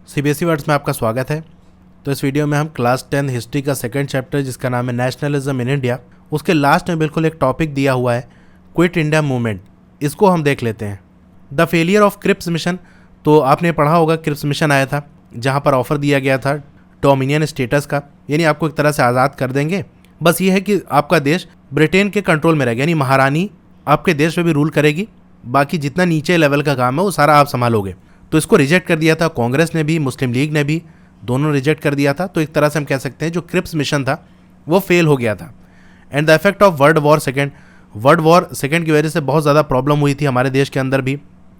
CBSE words में आपका स्वागत है। तो इस वीडियो में हम क्लास 10 हिस्ट्री का सेकंड चैप्टर जिसका नाम है नेशनलिज्म इन इंडिया, उसके लास्ट में बिल्कुल एक टॉपिक दिया हुआ है क्विट इंडिया मूवमेंट। इसको हम देख लेते हैं। The failure of Cripps Mission. तो आपने पढ़ा होगा क्रिप्स मिशन आया था जहाँ पर ऑफर दिया गया था डोमिनियन स्टेटस का, यानी आपको एक तरह से आज़ाद कर देंगे। बस ये है कि आपका देश ब्रिटेन के कंट्रोल में रहेगा, यानी महारानी आपके देश में भी रूल करेगी, बाकी जितना नीचे लेवल का काम है वो सारा आप संभालोगे। तो इसको रिजेक्ट कर दिया था कांग्रेस ने भी, मुस्लिम लीग ने भी, दोनों रिजेक्ट कर दिया था। तो एक तरह से हम कह सकते हैं जो क्रिप्स मिशन था वो फेल हो गया था। And the effect of world war second की वजह से बहुत ज़्यादा प्रॉब्लम हुई थी हमारे देश के अंदर भी।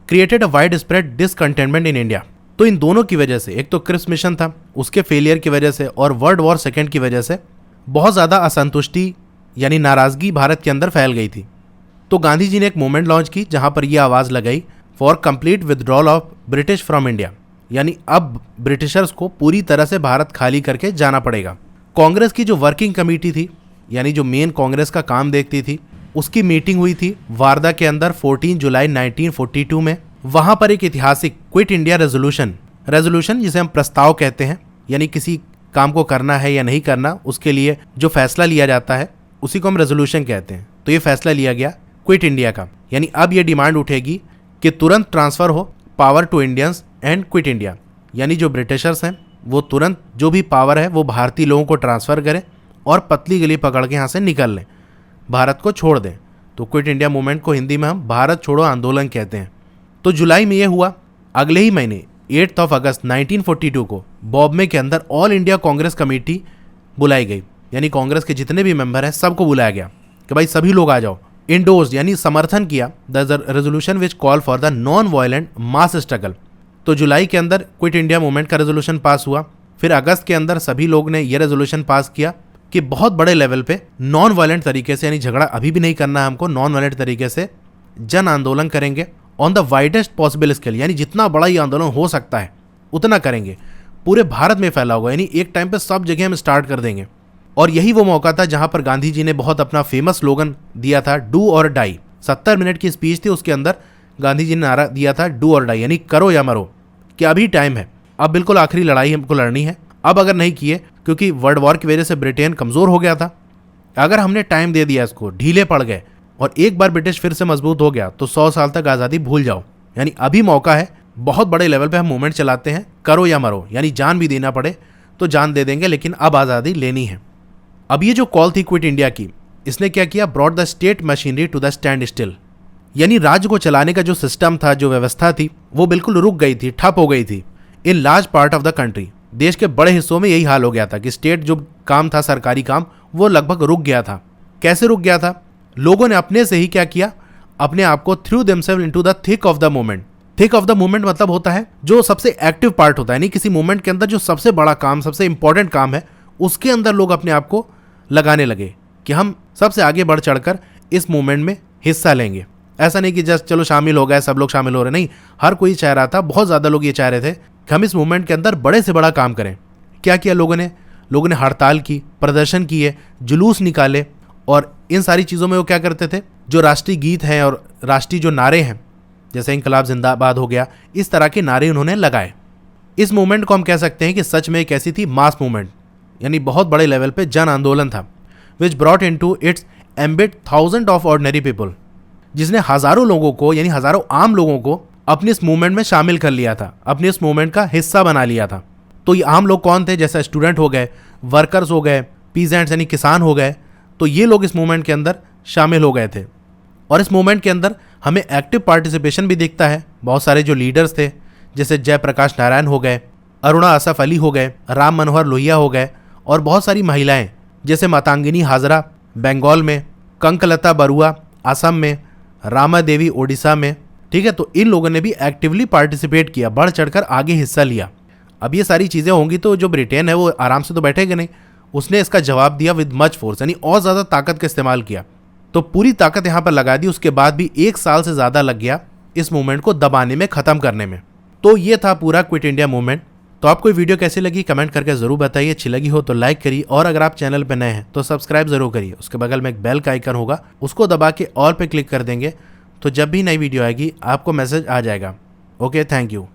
Created a widespread discontentment in India. तो इन दोनों की वजह से, एक तो क्रिप्स मिशन था उसके फेलियर की वजह से और वर्ल्ड वॉर सेकेंड की वजह से बहुत ज़्यादा असंतुष्टि यानी नाराज़गी भारत के अंदर फैल गई थी। तो गांधी जी ने एक मूवमेंट लॉन्च की जहां पर यह आवाज़ लगाई for complete withdrawal of British from India, यानी अब ब्रिटिशर्स को पूरी तरह से भारत खाली करके जाना पड़ेगा। कांग्रेस की जो वर्किंग कमेटी थी, यानी जो मेन कांग्रेस का काम देखती थी, उसकी मीटिंग हुई थी वारदा के अंदर 14 जुलाई 1942 में। वहां पर एक ऐतिहासिक क्विट इंडिया रेजोल्यूशन जिसे हम प्रस्ताव कहते हैं, यानी किसी काम को करना है या नहीं करना उसके लिए जो फैसला लिया जाता है उसी को हम रेजोल्यूशन कहते हैं। तो ये फैसला लिया गया क्विट इंडिया का, यानी अब ये डिमांड उठेगी कि तुरंत ट्रांसफ़र हो power to Indians and quit India, यानी जो ब्रिटिशर्स हैं वो तुरंत जो भी पावर है वो भारतीय लोगों को ट्रांसफ़र करें और पतली गली पकड़ के यहाँ से निकल लें, भारत को छोड़ दें। तो क्विट इंडिया मूवमेंट को हिंदी में हम भारत छोड़ो आंदोलन कहते हैं। तो जुलाई में ये हुआ। अगले ही महीने 8 अगस्त 1942 को बॉम्बे के अंदर ऑल इंडिया कांग्रेस कमेटी बुलाई गई, यानी कांग्रेस के जितने भी मेंबर हैं सबको बुलाया गया कि भाई सभी लोग आ जाओ। इंडोर्स यानी समर्थन किया the resolution which call for the non violent mass struggle. तो जुलाई के अंदर क्विट इंडिया मूवमेंट का रेजोल्यूशन पास हुआ। फिर अगस्त के अंदर सभी लोग ने यह रेजोल्यूशन पास किया कि बहुत बड़े लेवल पे नॉन वायलेंट तरीके से, यानी झगड़ा अभी भी नहीं करना है हमको, नॉन वायलेंट तरीके से जन आंदोलन करेंगे on the widest possible scale, यानी जितना बड़ा ये आंदोलन हो सकता है उतना करेंगे, पूरे भारत में फैला होगा, यानी एक टाइम पे सब जगह हम स्टार्ट कर देंगे। और यही वो मौका था जहां पर गांधी जी ने बहुत अपना फेमस स्लोगन दिया था, डू और डाई। 70 मिनट की स्पीच थी, उसके अंदर गांधी जी ने नारा दिया था डू और डाई, यानी करो या मरो, कि अभी टाइम है, अब बिल्कुल आखिरी लड़ाई हमको लड़नी है। अब अगर नहीं किए, क्योंकि वर्ल्ड वॉर की वजह से ब्रिटेन कमज़ोर हो गया था, अगर हमने टाइम दे दिया इसको, ढीले पड़ गए और एक बार ब्रिटिश फिर से मजबूत हो गया तो 100 साल तक आज़ादी भूल जाओ। यानी अभी मौका है, बहुत बड़े लेवल पे हम मूवमेंट चलाते हैं, करो या मरो, यानी जान भी देना पड़े तो जान दे देंगे, लेकिन अब आज़ादी लेनी है। अब ये जो कॉल थी क्विट इंडिया की, इसने क्या किया, brought the state machinery to the standstill, यानी राज्य को चलाने का जो सिस्टम था, जो व्यवस्था थी, वो बिल्कुल रुक गई थी, ठप हो गई थी in large part of the country. देश के बड़े हिस्सों में यही हाल हो गया था कि स्टेट जो काम था, सरकारी काम, वो लगभग रुक गया था। कैसे रुक गया था? लोगों ने अपने से ही क्या किया, अपने आप को threw themselves into the thick of the movement. Thick of the movement मतलब होता है जो सबसे एक्टिव पार्ट होता है, यानी किसी मूवमेंट के अंदर जो सबसे बड़ा काम, सबसे इंपॉर्टेंट काम है, उसके अंदर लोग अपने आप को लगाने लगे कि हम सबसे आगे बढ़ चढ़कर इस मूवमेंट में हिस्सा लेंगे। ऐसा नहीं कि जस्ट चलो शामिल हो गए, सब लोग शामिल हो रहे, नहीं, हर कोई चाह रहा था, बहुत ज़्यादा लोग ये चाह रहे थे कि हम इस मूवमेंट के अंदर बड़े से बड़ा काम करें। क्या किया लोगों ने हड़ताल की, प्रदर्शन किए, जुलूस निकाले, और इन सारी चीज़ों में वो क्या करते थे, जो राष्ट्रीय गीत हैं और राष्ट्रीय जो नारे हैं, जैसे इंकलाब जिंदाबाद हो गया, इस तरह के नारे उन्होंने लगाए। इस मूवमेंट को हम कह सकते हैं कि सच में एक ऐसी थी मास मूवमेंट, यानी बहुत बड़े लेवल पे जन आंदोलन था, which brought into its ambit thousand of ordinary people, जिसने हज़ारों लोगों को, यानी हज़ारों आम लोगों को अपने इस मूवमेंट में शामिल कर लिया था, अपने इस मूवमेंट का हिस्सा बना लिया था। तो ये आम लोग कौन थे? जैसे स्टूडेंट हो गए, वर्कर्स हो गए, पीजेंट्स यानी किसान हो गए, तो ये लोग इस मूवमेंट के अंदर शामिल हो गए थे। और इस मूवमेंट के अंदर हमें एक्टिव पार्टिसिपेशन भी दिखता है। बहुत सारे जो लीडर्स थे, जैसे जयप्रकाश नारायण हो गए, अरुणा असफ अली हो गए, राम मनोहर लोहिया हो गए, और बहुत सारी महिलाएं जैसे मातांगिनी हाजरा बंगाल में, कंकलता बरुआ असम में, रामा देवी ओडिशा में, ठीक है। तो इन लोगों ने भी एक्टिवली पार्टिसिपेट किया, बढ़ चढ़कर आगे हिस्सा लिया। अब ये सारी चीज़ें होंगी तो जो ब्रिटेन है वो आराम से तो बैठेगा नहीं, उसने इसका जवाब दिया विद मच फोर्स, यानी और ज़्यादा ताकत का इस्तेमाल किया। तो पूरी ताकत यहाँ पर लगा दी। उसके बाद भी 1 साल से ज़्यादा लग गया इस मूवमेंट को दबाने में, ख़त्म करने में। तो ये था पूरा क्विट इंडिया मूवमेंट। तो आपको वीडियो कैसी लगी कमेंट करके ज़रूर बताइए। अच्छी लगी हो तो लाइक करिए, और अगर आप चैनल पर नए हैं तो सब्सक्राइब ज़रूर करिए। उसके बगल में एक बेल का आइकन होगा, उसको दबा के ऑल पे क्लिक कर देंगे तो जब भी नई वीडियो आएगी आपको मैसेज आ जाएगा। Okay, thank you.